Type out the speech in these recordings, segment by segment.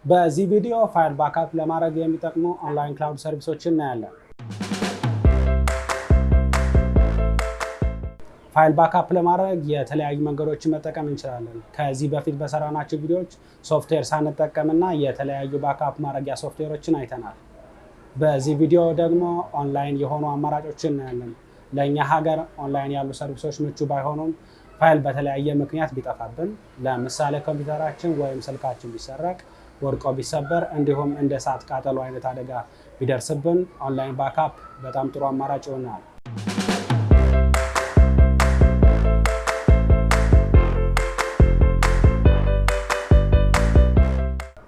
በዚህ ቪዲዮ ፋይል ባክአፕ ለማድረግ የሚጠቅሙ ኦንላይን ክላውድ ሰርቪሶችን እናያለን። ፋይል ባክአፕ ለማድረግ የተለያዩ መንገዶችን መጠቀም እንችላለን። ከዚህ በፊት በሰራናቸው ቪዲዮዎች ሶፍትዌር ሳንጠቀምና የተለያዩ ባክአፕ ማድረጊያ ሶፍትዌሮችን አይተናል። በዚህ ቪዲዮ ደግሞ ኦንላይን የሆኑ አማራጮችን እናያለን። ለኛ ሀገር ኦንላይን ያሉ ሰርቪሶች ምቹ ባይሆኑም ፋይል በተለያየ ምክንያት ቢጠፋብን፣ ለምሳሌ ኮምፕዩተራችን ወይም ስልካችን ቢሰረቅ፣ ወድቆ ቢሰበር እንዲሁም እንደ እሳት ቃጠሎ አይነት አደጋ ቢደርስብን ኦንላይን ባክአፕ በጣም ጥሩ አማራጭ ይሆናል።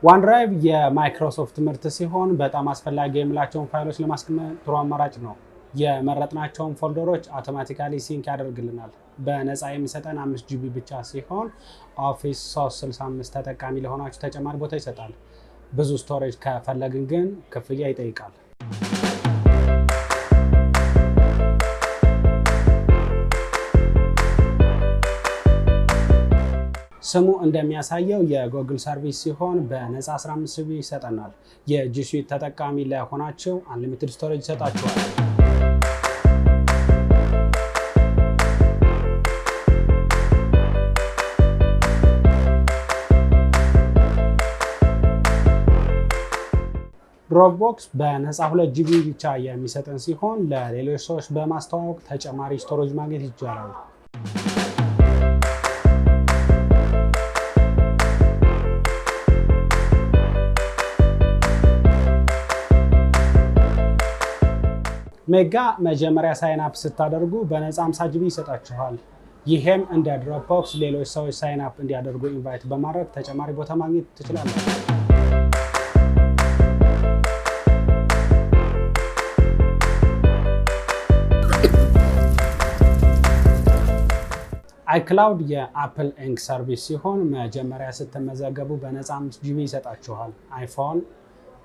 OneDrive የማይክሮሶፍት ምርት ሲሆን በጣም አስፈላጊ የምንላቸውን ፋይሎች ለማስቀመጥ ጥሩ አማራጭ ነው። የመረጥናቸውን ፎልደሮች አውቶማቲካሊ ሲንክ ያደርግልናል። በነፃ የሚሰጠን 5 GB ብቻ ሲሆን ኦፊስ 365 ተጠቃሚ ለሆናችሁ ተጨማሪ ቦታ ይሰጣል። ብዙ ስቶሬጅ ከፈለግን ግን ክፍያ ይጠይቃል። ስሙ እንደሚያሳየው የጎግል ሰርቪስ ሲሆን በነፃ 15 GB ይሰጠናል። የጂ ስዊት ተጠቃሚ ለሆናችሁ አንሊሚትድ ስቶሬጅ ይሰጣችኋል። ድሮፕቦክስ በነፃ 2 GB ብቻ የሚሰጠን ሲሆን ለሌሎች ሰዎች በማስተዋወቅ ተጨማሪ ስቶሬጅ ማግኘት ይቻላል። ሜጋ መጀመሪያ ሳይን አፕ ስታደርጉ በነፃ 50 GB ይሰጣችኋል። ይሄም እንደ ድሮፕቦክስ ሌሎች ሰዎች ሳይን አፕ እንዲያደርጉ ኢንቫይት በማድረግ ተጨማሪ ቦታ ማግኘት ትችላላችሁ። አይክላውድ የአፕል ኢንክ ሰርቪስ ሲሆን መጀመሪያ ስትመዘገቡ በነፃ 5 GB ይሰጣችኋል። አይፎን፣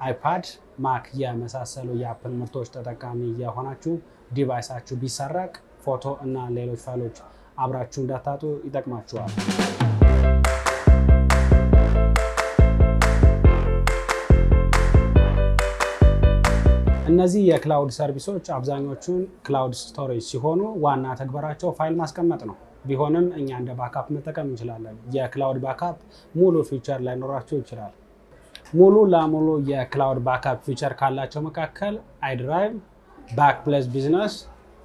አይፓድ፣ ማክ የመሳሰሉ የአፕል ምርቶች ተጠቃሚ የሆናችሁ ዲቫይሳችሁ ቢሰረቅ ፎቶ እና ሌሎች ፋይሎች አብራችሁ እንዳታጡ ይጠቅማችኋል። እነዚህ የክላውድ ሰርቪሶች አብዛኞቹን ክላውድ ስቶሬጅ ሲሆኑ ዋና ተግባራቸው ፋይል ማስቀመጥ ነው። ቢሆንም እኛ እንደ ባክአፕ መጠቀም እንችላለን። የክላውድ ባክአፕ ሙሉ ፊቸር ላይኖራቸው ይችላል። ሙሉ ለሙሉ የክላውድ ባክአፕ ፊቸር ካላቸው መካከል አይድራይቭ፣ ባክፕሌስ ቢዝነስ፣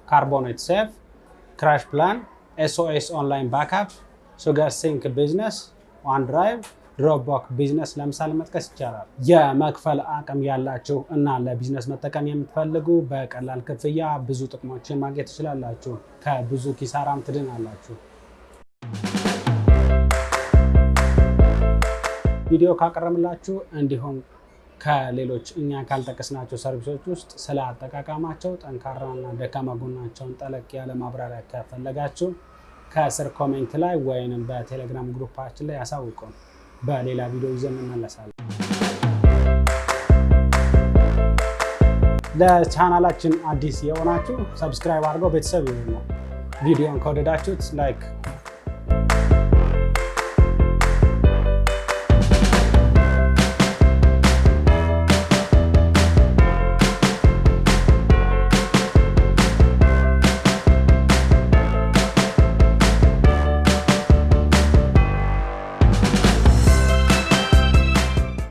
ካርቦኔት ሴፍ፣ ክራሽ ፕላን፣ ኤስኦኤስ ኦንላይን ባክአፕ፣ ሱገር ሲንክ ቢዝነስ፣ OneDrive፣ ድሮፕቦክስ ቢዝነስ ለምሳሌ መጥቀስ ይቻላል። የመክፈል አቅም ያላችሁ እና ለቢዝነስ መጠቀም የምትፈልጉ በቀላል ክፍያ ብዙ ጥቅሞችን ማግኘት ትችላላችሁ። ከብዙ ኪሳራም ትድናላችሁ። ቪዲዮ ካቀረብላችሁ እንዲሁም ከሌሎች እኛ ካልጠቀስናቸው ሰርቪሶች ውስጥ ስለ አጠቃቀማቸው ጠንካራና ደካማ ጎናቸውን ጠለቅ ያለ ማብራሪያ ከፈለጋችሁ ከስር ኮሜንት ላይ ወይንም በቴሌግራም ግሩፓችን ላይ ያሳውቁን። በሌላ ቪዲዮ ይዘን እንመለሳለን። ለቻናላችን አዲስ የሆናችሁ ሰብስክራይብ አድርገው ቤተሰብ ይሁኑ። ቪዲዮን ከወደዳችሁት ላይክ